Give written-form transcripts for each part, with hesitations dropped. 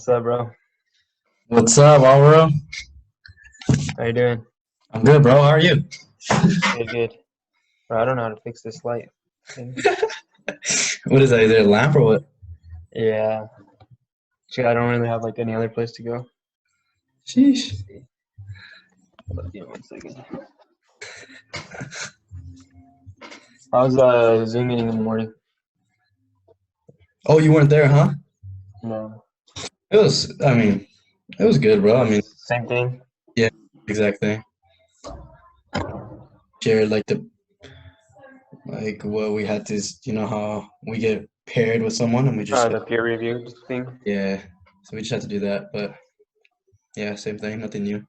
What's up, bro? What's up, Alvaro? How you doing? I'm good, bro. How are you? Good, good. Bro, I don't know how to fix this light thing. What is that? Is it a lamp or what? Yeah. Shit, I don't really have like any other place to go. Sheesh. Let's see. Hold on, give me 1 second. I was Zoom meeting in the morning. Oh, you weren't there, huh? No. It was good, bro. Same thing. Yeah, exact thing. Shared what we had to, how we get paired with someone and we just, The peer review thing. yeah. So we just had to do that, but yeah, same thing, nothing new.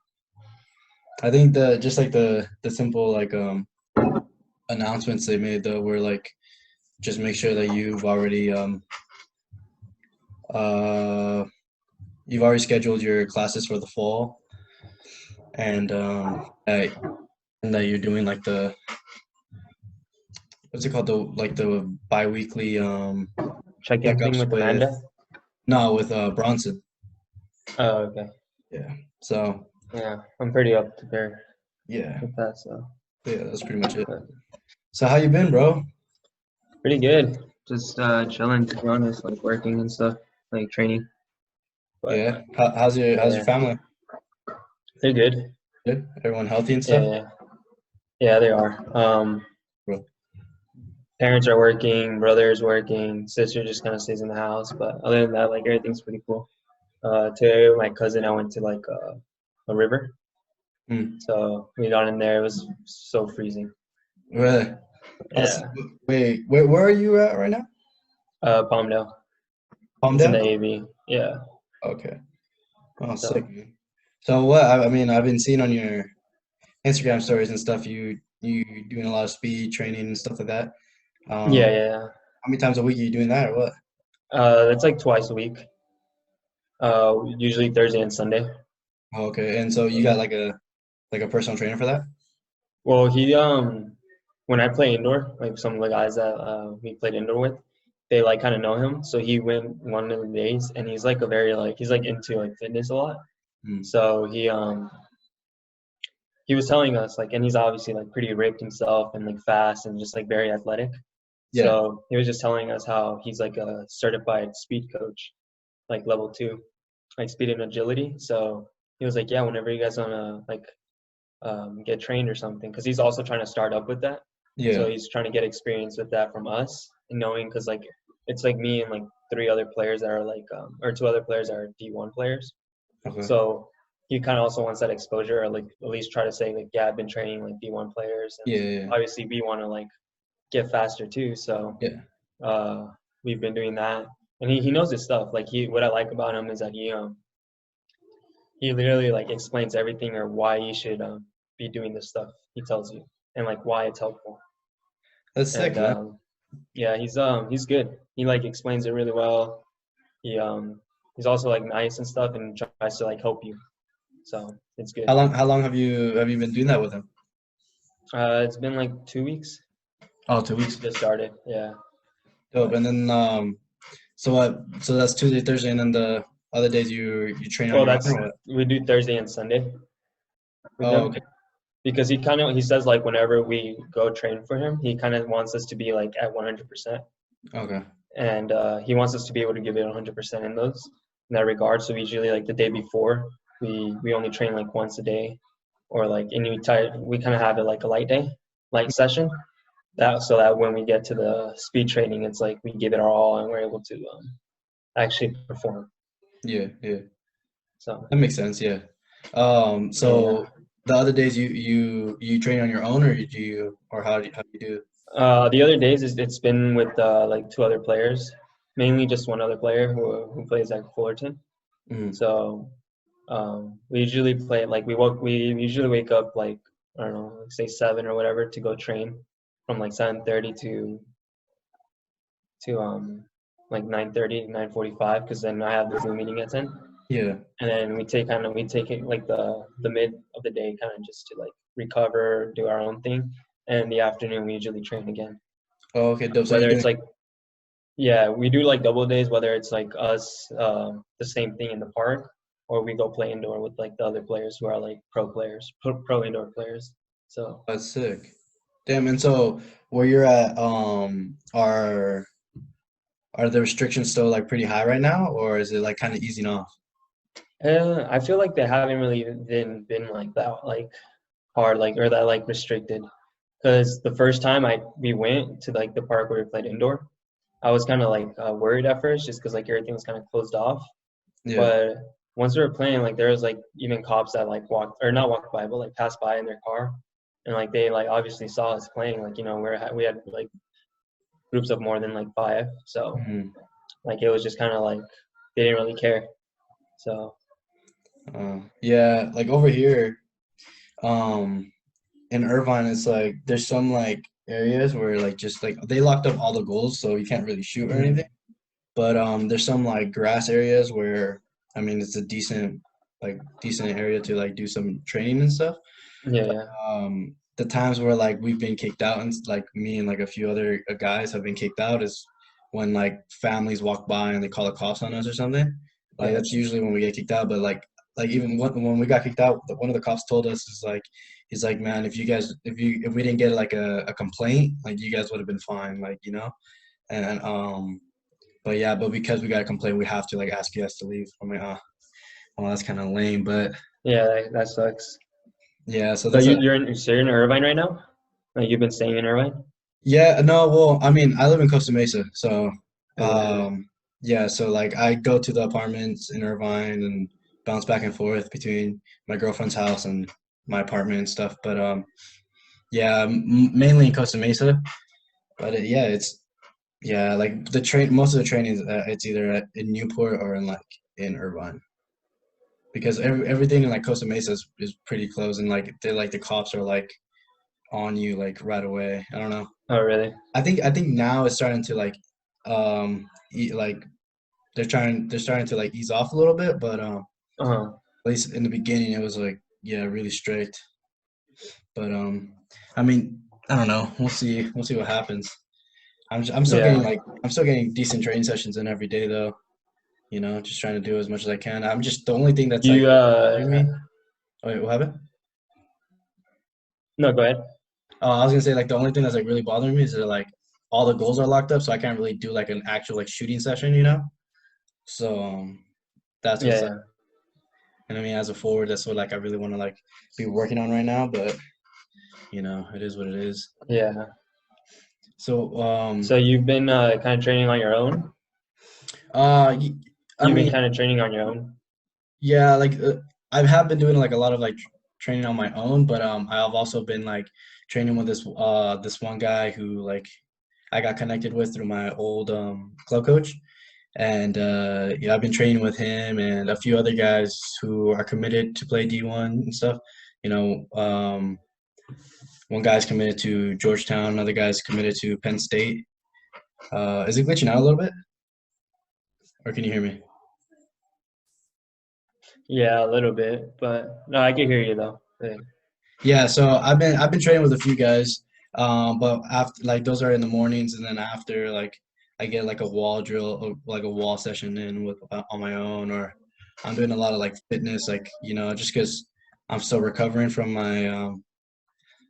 I think the simple announcements they made though were like, just make sure that uh you've already scheduled your classes for the fall, and that you're doing like the what's it called, the biweekly Check-in thing checkups with with Amanda. no with Bronson. Oh, okay. Yeah. So Yeah, I'm pretty up to there yeah, with that, so. yeah, that's pretty much it. But So how you been, bro? pretty good. Just chilling, to be honest, like working and stuff, like training. But Yeah. How's your yeah, family? they're good. Good. Everyone healthy and Yeah, stuff? yeah. Yeah, they are. Bro. Parents are working, brother's working, sister just kind of stays in the house. But other than that, like everything's pretty cool. Today, with my cousin, I went to like a river. Hmm. So we got in there. It was so freezing. Really? That's, Yeah. wait, where are you at right now? Palmdale. It's in the Palmdale? AV. Yeah. Okay. Oh, sick, So man. So what? I've been seeing on your Instagram stories and stuff. You doing a lot of speed training and stuff like that. yeah, Um, yeah. how many times a week are you doing that, or what? It's like twice a week. Usually Thursday and Sunday. Oh, okay. And so you got like a personal trainer for that? Well, when I play indoor, like some of the guys that we played indoor with, they like kind of know him. So he went one of the days, and he's like he's like into like fitness a lot. Hmm. So he was telling us like, and he's obviously like pretty ripped himself and like fast and just like very athletic. Yeah. So he was just telling us how he's like a certified speed coach, like level 2, like speed and agility. So he was like, yeah, whenever you guys wanna like get trained or something, because he's also trying to start up with that. So Yeah. he's trying to get experience with that from us, and knowing because like it's like me and like three other players that are like or two other players that are D1 players. Okay. So he kind of also wants that exposure, or like at least try to say like, yeah, I've been training like D1 players, and Yeah. Yeah. obviously we want to like get faster too. So Yeah. we've been doing that, and he knows his stuff. Like what I like about him is that he literally like explains everything or why you should be doing this stuff. He tells you and like why it's helpful. That's sick, And man. yeah, he's good. He like explains it really well. He's also like nice and stuff and tries to like help you. So it's good. How long have you been doing that with him? It's been like 2 weeks. Oh, 2 weeks. Just started. Yeah. Dope. But And then so what? So that's Tuesday, Thursday, and then the other days you train on well, your own that's or what? we do Thursday and Sunday with Oh, him okay. because he says like whenever we go train for him, he kind of wants us to be like at 100%. Okay. And he wants us to be able to give it 100% in that regard. So usually like the day before, we only train like once a day, or like we kind of have it like a light session. That so that when we get to the speed training, it's like we give it our all and we're able to actually perform. Yeah. Yeah. So That makes sense. Yeah. yeah. So the other days you train on your own, or how do you do? The other days it's been with like two other players, mainly just one other player who plays at Fullerton. Mm. So we usually play like we usually wake up like I don't know, like say 7 or whatever to go train from like 7:30 to like 9:30, 9:45, because then I have the Zoom meeting at 10. Yeah. And then we take it like the mid of the day kind of just to like recover, do our own thing. And in the afternoon we usually train again. Oh, okay. Dope. So you're Whether it's doing like Yeah, we do like double days, whether it's like us, the same thing in the park, or we go play indoor with like the other players who are like pro players, pro indoor players. So That's sick. Damn, and so where you're at, are the restrictions still like pretty high right now, or is it like kind of easing off? I feel like they haven't really been like that, like hard, like or that like restricted. Because the first time we went to like the park where we played indoor, I was kind of like worried at first, just because like everything was kind of closed off. Yeah. But once we were playing, like there was like even cops that like walked or not walked by, but like passed by in their car, and like they like obviously saw us playing. Like we had like groups of more than like five, so Mhm. like it was just kind of like they didn't really care. So Yeah, like over here, um, in Irvine, it's like there's some like areas where like just like they locked up all the goals, so you can't really shoot or anything. mhm. But there's some like grass areas where I mean it's a decent area to like do some training and stuff. Yeah, yeah, The times where like we've been kicked out and like me and like a few other guys have been kicked out is when like families walk by and they call the cops on us or something. Like yeah. that's usually when we get kicked out. But like even when we got kicked out, one of the cops told us is like he's like, man, if we didn't get like a complaint, like you guys would have been fine, like you know. And but yeah, but because we got a complaint, we have to like ask you guys to leave. I'm like, well, that's kind of lame, but Yeah, that sucks. yeah. So So that's a you're in Irvine right now? Like you've been staying in Irvine? Yeah, no, well, I mean, I live in Costa Mesa, so Yeah, yeah, so like I go to the apartments in Irvine and bounce back and forth between my girlfriend's house and my apartment and stuff. But yeah, mainly in Costa Mesa. But yeah, it's yeah, like the train. Most of the training it's either in Newport or in like in Irvine because everything in like Costa Mesa is pretty close and like the cops are like on you like right away. I don't know. oh, really? I think now it's starting to like they're starting to like ease off a little bit, but Uh-huh. at least in the beginning it was like yeah really strict. But I mean I don't know. We'll see what happens. I'm still getting Yeah. like I'm still getting decent training sessions in every day though. You know, just trying to do as much as I can. I'm just the only thing that's Do like you really bothering me. Oh wait, what happened? no, go ahead. I was gonna say like the only thing that's like really bothering me is that like all the goals are locked up, so I can't really do like an actual like shooting session. You know. So that's what's like, Yeah, and I mean, as a forward, that's what like I really want to like be working on right now. But you know, it is what it is. yeah. So So you've been kind of training on your own? y- I You've been mean, kind of training on your own? yeah, like I have been doing like a lot of like training on my own, but I've also been like training with this one guy who like I got connected with through my old club coach. And yeah, I've been training with him and a few other guys who are committed to play D1 and stuff. You know, one guy's committed to Georgetown, another guy's committed to Penn State. Is it glitching out a little bit, or can you hear me? Yeah, a little bit, but no, I can hear you though. Yeah. Yeah, so I've been training with a few guys, but after like those are in the mornings, and then after like I get like a wall drill, or, like a wall session in with on my own, or I'm doing a lot of like fitness, like you know, just because I'm still recovering from my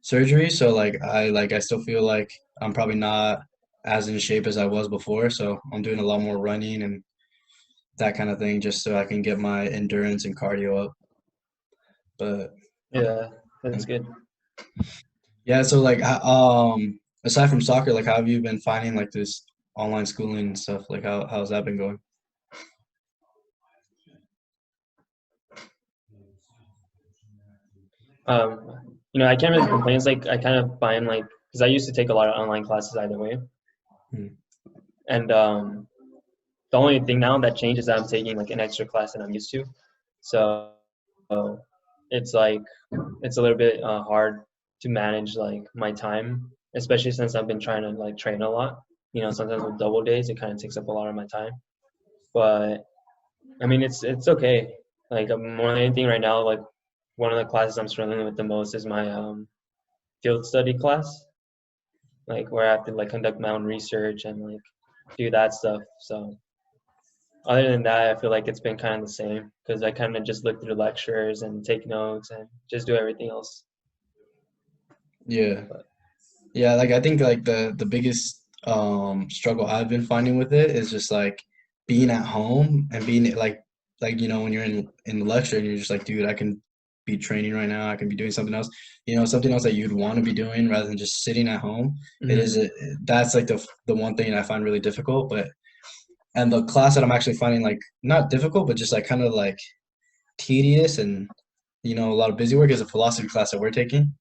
surgery, so I still feel like I'm probably not as in shape as I was before, so I'm doing a lot more running and that kind of thing just so I can get my endurance and cardio up. But Yeah, that's good. yeah, so like aside from soccer, like how have you been finding like this online schooling and stuff? Like how's that been going? I can't really complain. It's like I kind of find like because I used to take a lot of online classes either way, Hmm. and the only thing now that changes is that I'm taking like an extra class that I'm used to. So it's like it's a little bit hard to manage like my time, especially since I've been trying to like train a lot. Sometimes with double days, it kind of takes up a lot of my time. But I mean, it's okay. Like more than anything right now, like one of the classes I'm struggling with the most is my field study class, like where I have to like conduct my own research and like do that stuff. So other than that, I feel like it's been kind of the same because I kind of just look through lectures and take notes and just do everything else. Yeah. But Yeah, like I think like the biggest struggle I've been finding with it is just like being at home and being like when you're in the lecture and you're just like, dude, I can be training right now, I can be doing something else, something else that you'd want to be doing rather than just sitting at home. It is mhm. that's like the one thing I find really difficult, but and the class that I'm actually finding like not difficult, but just like kind of like tedious and a lot of busy work is a philosophy class that we're taking.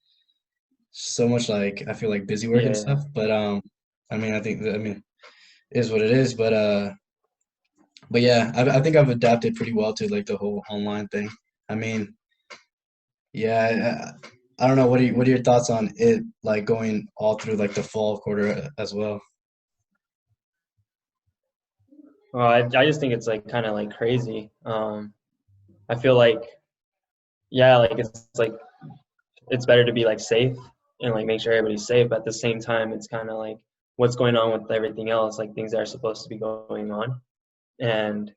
So much like I feel like busy work and Yeah, stuff. But I mean it is what it is. But yeah, I think I've adapted pretty well to like the whole online thing. I mean, yeah, I don't know. What are your thoughts on it like going all through like the fall quarter as well? well, I just think it's like kind of like crazy. I feel like yeah, like it's like it's better to be like safe and like make sure everybody's safe. But at the same time, it's kind of like what's going on with everything else, like things that are supposed to be going on, and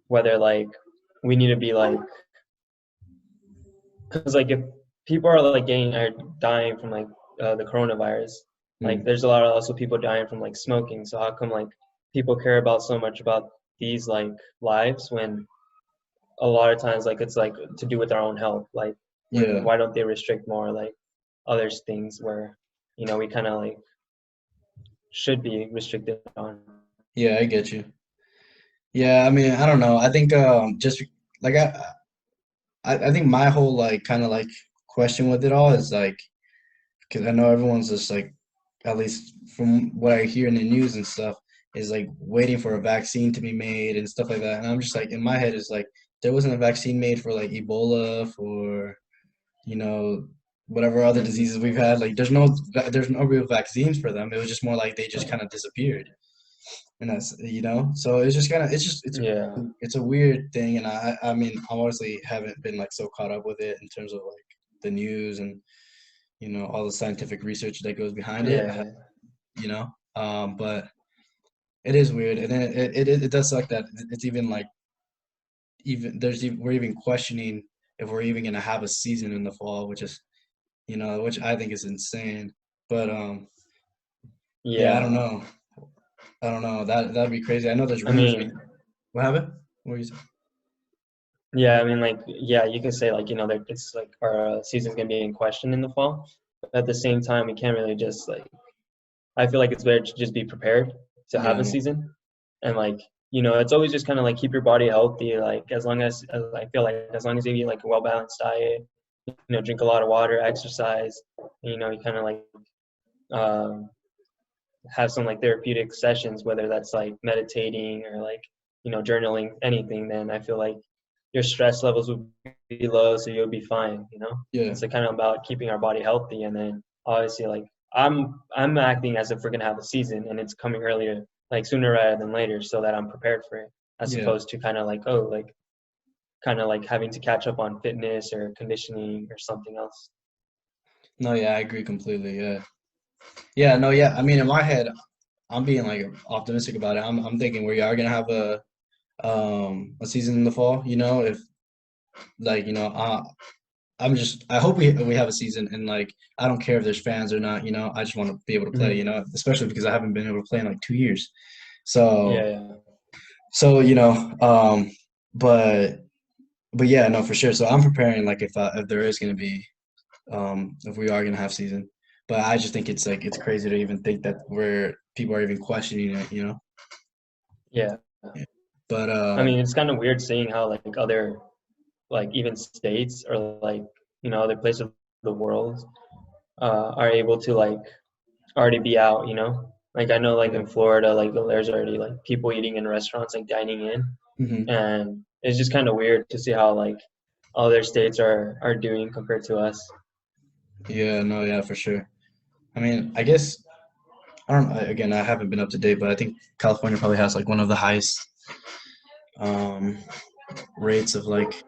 whether like we need to be like because like if people are like getting or dying from like the coronavirus, like Mm, there's a lot of also people dying from like smoking. So how come like people care about so much about these like lives when a lot of times like it's like to do with our own health, like when yeah, why don't they restrict more like other things where we kind of like should be restricted on. yeah, I get you. Yeah, I mean, I don't know. I think just like I think my whole like kind of like question with it all is like because I know everyone's just like, at least from what I hear in the news and stuff, is like waiting for a vaccine to be made and stuff like that. And I'm just like, in my head, is like, there wasn't a vaccine made for like Ebola, for, you know, whatever other Mm, diseases we've had. Like, there's no real vaccines for them. It was just more like they just kind of disappeared. And so it's just kind of, yeah, it's a weird thing. And I mean, I honestly haven't been like so caught up with it in terms of like the news and all the scientific research that goes behind it. yeah, But it is weird, and then it does suck that it's even like we're even questioning if we're even gonna have a season in the fall, which is which I think is insane. But yeah, yeah. I don't know that'd be crazy. I know there's I rumors. mean, What happened? What were you saying? yeah, I mean, like, yeah, you can say like that it's like our season's gonna be in question in the fall. But at the same time, we can't really just like. I feel like it's better to just be prepared to have Yeah, a no, season, and like it's always just kind of like keep your body healthy. Like as I feel like as long as you eat like a well balanced diet, drink a lot of water, exercise, you kind of like um, have some like therapeutic sessions, whether that's like meditating or like journaling, anything. Then I feel like your stress levels will be low, so you'll be fine. yeah, It's like kind of about keeping our body healthy, and then obviously like I'm acting as if we're gonna have a season and it's coming earlier, like sooner rather than later, so that I'm prepared for it, as yeah. opposed to kind of like kind of like having to catch up on fitness or conditioning or something else. No, yeah, I agree completely. Yeah, yeah, no, yeah. I mean, in my head, I'm being like optimistic about it. I'm thinking we are gonna have a season in the fall. If like I hope we have a season, and like I don't care if there's fans or not. I just want to be able to play. Hmm. Especially because I haven't been able to play in like 2 years. So Yeah, yeah. so but yeah, no, for sure. So I'm preparing like if there is gonna be if we are gonna have season. But I just think it's like it's crazy to even think that people are even questioning it. Yeah. But I mean, it's kind of weird seeing how like other like even states or like other places of the world are able to like already be out. Like I know like yeah. in Florida, like there's already like people eating in restaurants, like dining in, Hmm. and it's just kind of weird to see how like other states are doing compared to us. Yeah, no, yeah, for sure. I mean, I guess again, I haven't been up to date, but I think California probably has like one of the highest um, rates of like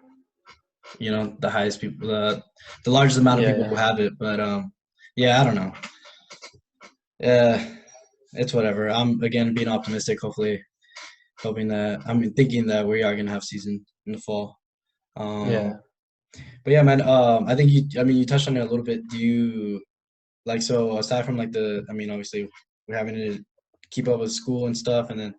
the highest people, the largest amount of Yeah, people who yeah. have it. But yeah, I don't know. Yeah, it's whatever. I'm again being optimistic. Hopefully, hoping that I'm thinking that we are gonna have season in the fall. Um, Yeah. but yeah, man. I think I mean, you touched on it a little bit. Do you like so aside from like I mean, obviously we're having to keep up with school and stuff, and then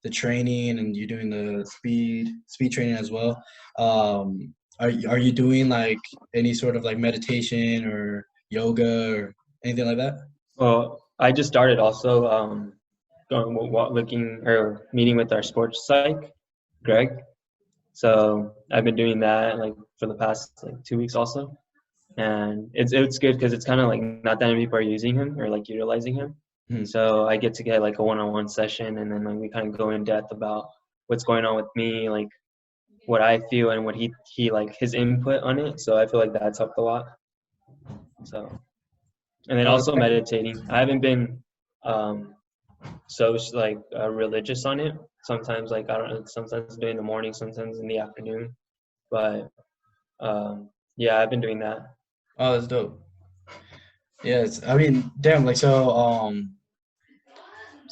the training, and you're doing the speed training as well. Are you doing like any sort of like meditation or yoga or anything like that? Well, I just started also going looking or meeting with our sports psych, Greg. So I've been doing that like for the past like 2 weeks also, and it's good because it's kind of like not that many people are using him or like utilizing him. Mhm. So I get to get like a one-on-one session, and then like we kind of go in depth about what's going on with me, like what I feel and what he like his input on it. So I feel like that's helped a lot. So and then Oh, also meditating. I haven't been um, so like religious on it. Sometimes like I don't know. Sometimes do it in the morning, sometimes in the afternoon. But yeah, I've been doing that. oh, that's dope. Yeah, I mean, damn, like so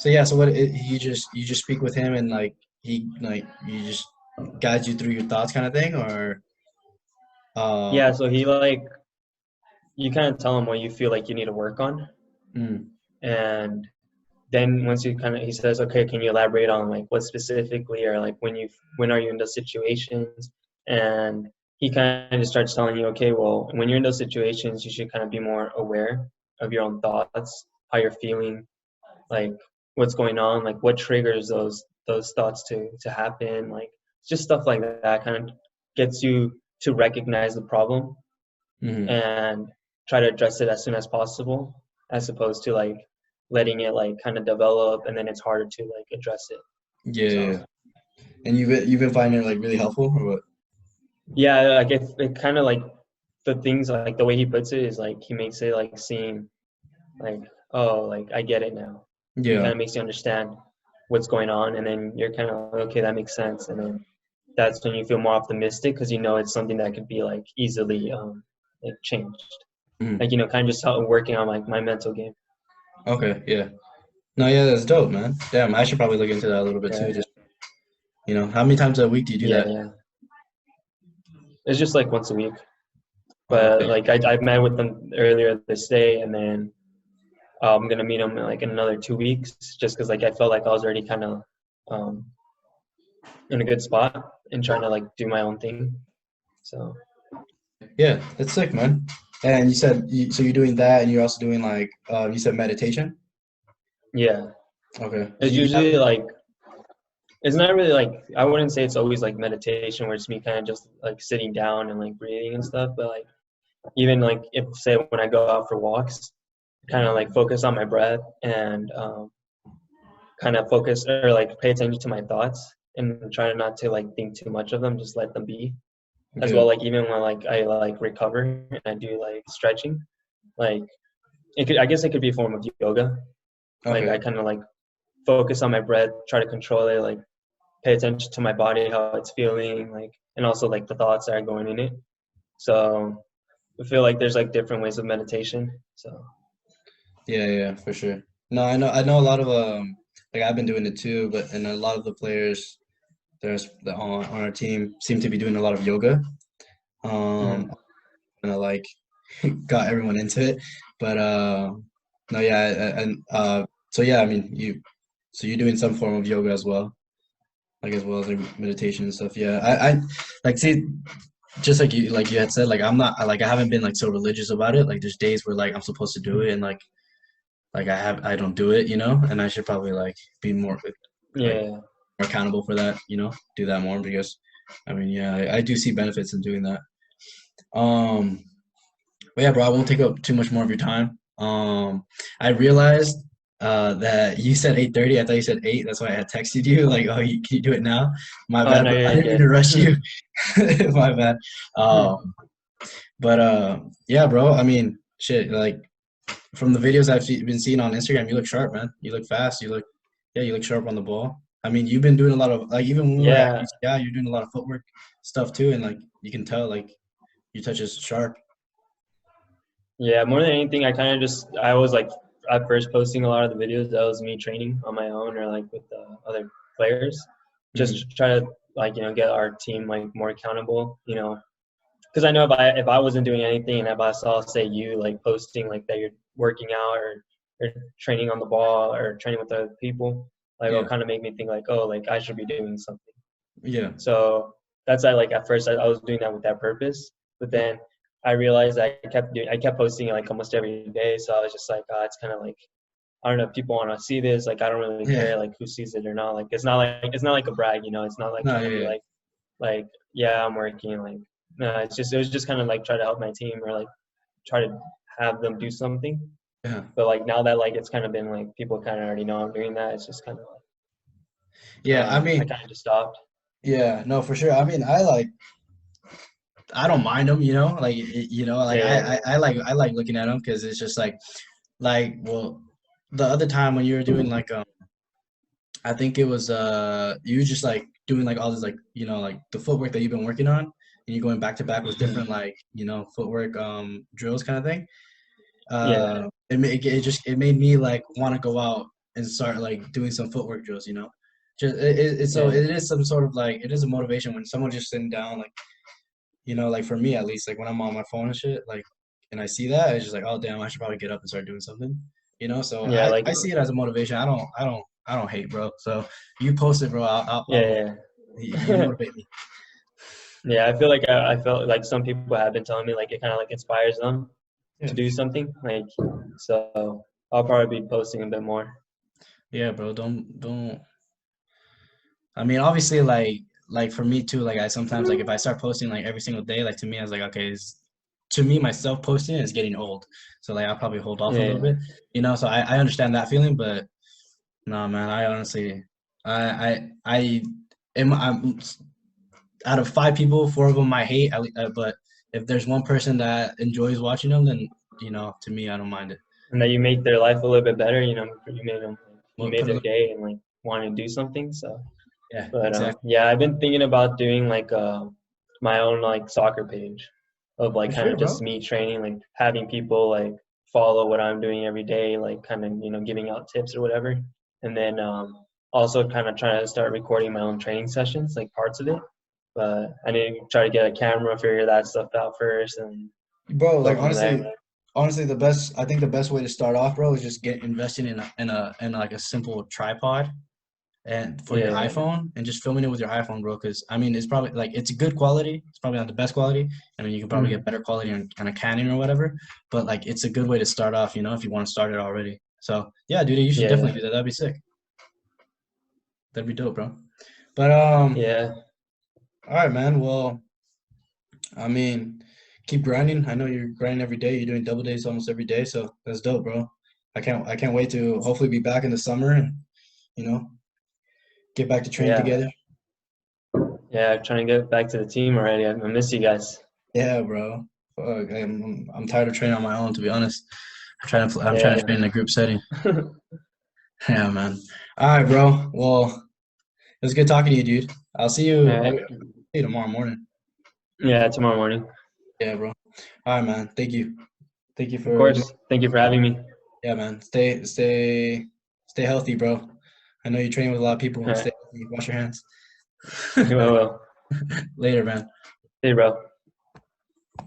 yeah, so you just speak with him and like he like you just guides you through your thoughts kind of thing or Yeah, um so he like you kind of tell him what you feel like you need to work on, mm, and then once you kind of he says, okay, can you elaborate on like what specifically or like when are you in those situations, and he kind of starts telling you, okay, well, when you're in those situations, you should kind of be more aware of your own thoughts, how you're feeling, like what's going on, like what triggers those thoughts to happen, like just stuff like that kind of gets you to recognize the problem mhm. and try to address it as soon as possible, as opposed to like letting it like kind of develop and then it's harder to like address it. Yeah, yeah, So yeah. And you've been finding it like really helpful or what? yeah, like it kind of like the things like the way he puts it is like he makes it like seem like, oh, like I get it now. He kind Yeah. of makes you understand what's going on, and then you're kind of like, okay, that makes sense, and then that's when you feel more optimistic because you know it's something that could be like easily like changed. Mhm. Like kind of just working on like my mental game. Okay, yeah. No, yeah, that's dope, man. Damn, I should probably look into that a little bit too. Yeah, Just, how many times a week do you do yeah, that? yeah. It's just like once a week, Oh, but okay. like I met with them earlier this day, and then I'm gonna meet them in, like in another 2 weeks, just because like I felt like I was already kind of um, in a good spot and trying to like do my own thing. So Yeah, that's sick, man. And you said so you're doing that, and you're also doing like you said meditation. yeah, Okay. Do it's you have? usually like it's not really like I wouldn't say it's always like meditation where it's me kind of just like sitting down and like breathing and stuff, but like even like if say when I go out for walks, kind of like focus on my breath and kind of focus or like pay attention to my thoughts and try not to like think too much of them, just let them be. As Yeah. well, like even when like I like recover and I do like stretching, like I guess it could be a form of yoga. Like Okay. I kind of like focus on my breath, try to control it, like pay attention to my body, how it's feeling, like, and also like the thoughts that are going in it. So I feel like there's like different ways of meditation. So Yeah, yeah, for sure. No, I know a lot of like I've been doing it too, but and a lot of the players on our team seem to be doing a lot of yoga. mhm. And I like got everyone into it, but no, yeah, and so yeah, I mean so you're doing some form of yoga as well, like as well as like meditation and stuff. Yeah, I like see just like you had said, like I'm not like I haven't been like so religious about it. Like there's days where like I'm supposed to do it and like I don't do it, and I should probably like be like Yeah, more accountable for that, do that more because I mean, yeah, I do see benefits in doing that. Um, but yeah, bro, I won't take up too much more of your time. I realized that you said 8:30. I thought you said 8. That's why I had texted you like, oh, can you do it now? My oh bad, no, bro. I you're didn't mean to good. rush you. My bad. But yeah, bro. I mean, shit. Like from the videos been seeing on Instagram, you look sharp, man. You look fast. Yeah, you look sharp on the ball. I mean, you've been doing a lot of like even when we were at Yeah, UCI, you're doing a lot of footwork stuff too, and like you can tell like your touch is sharp. yeah. More than anything, I kind of just I always like at first posting a lot of the videos, that was me training on my own or like with other players, just to try to like get our team like more accountable. Because I know if I wasn't doing anything and if I saw say you like posting like that you're working out or training on the ball or training with other people, like it'll kind of make me think like, oh, like I should be doing something. Yeah. So that's like at first I was doing that with that purpose, but then I realized I kept posting like almost every day. So I was just like, it's kind of like, I don't know if people want to see this. Like I don't really care like who sees it or not. Like it's not like a brag, It's not like trying to be like yeah, I'm working. Like no, it was just kind of like try to help my team or like try to have them do something. Yeah. But like now that like it's kind of been like people kind of already know I'm doing that. It's just kind of like I mean, I kind of just stopped. Yeah, no, for sure. I mean, I don't mind them, I like looking at them because it's just well, the other time when you were doing I think it was you just like doing like all this like the footwork that you've been working on, and you're going back to back with different footwork drills kind of thing. It made me like want to go out and start like doing some footwork drills, Just it is some sort of like it is a motivation when someone's just sitting down like like for me at least like when I'm on my phone and shit like and I see that it's just like, oh damn, I should probably get up and start doing something, so I see it as a motivation. I don't hate, bro. So you post it, bro. You motivate me. Yeah, I felt like some people have been telling me like it kind of like inspires them to do something. Like so, I'll probably be posting a bit more. Yeah, bro. Don't. I mean, obviously, like for me too. Like I sometimes like if I start posting like every single day, like to me I was like, okay, to me myself posting is getting old. So like I'll probably hold off a little bit, So I understand that feeling, but no, man. I honestly, I am. I'm out of 5 people, 4 of them I hate. But if there's one person that enjoys watching them, then to me, I don't mind it. And that you make their life a little bit better. You made their Put day and like wanting to do something. So, Yeah, but exactly. yeah, I've been thinking about doing like my own like soccer page of like For kind sure, of just bro. me training, like having people like follow what I'm doing every day, like kind of giving out tips or whatever, and then also kind of trying to start recording my own training sessions, like parts of it. But I need to try to get a camera, figure that stuff out first, and Bro, go like from there. honestly, I think the best way to start off, bro, is just get investing in like a simple tripod and for your Yeah, iPhone and just filming it with your iPhone, bro. Because I mean, it's probably like it's good quality. It's probably not the best quality. I mean, you can probably get better quality on a Canon or whatever. But like, it's a good way to start off, if you want to start it already. So yeah, dude, you should yeah, definitely do that. That'd be sick. That'd be dope, bro. But yeah. all right, man. Well, I mean, keep grinding. I know you're grinding every day. You're doing double days almost every day, so that's dope, bro. I can't wait to hopefully be back in the summer and you know get back to training Yeah, together. yeah. Trying to get back to the team already. I miss you guys. Yeah, bro. Fuck, I'm tired of training on my own, to be honest. I'm trying to Yeah. train in a group setting. Yeah, man. All right, bro. Well, it was good talking to you, dude. All I'll right. see you tomorrow morning. Yeah, tomorrow morning. Yeah, bro. All right, man. Thank you. Thank you Of for doing. course. Thank you for having me. Yeah, man. Stay healthy, bro. I know you're training with a lot of people. All right. Stay healthy. Wash your hands. Well, Later, man. hey, bro.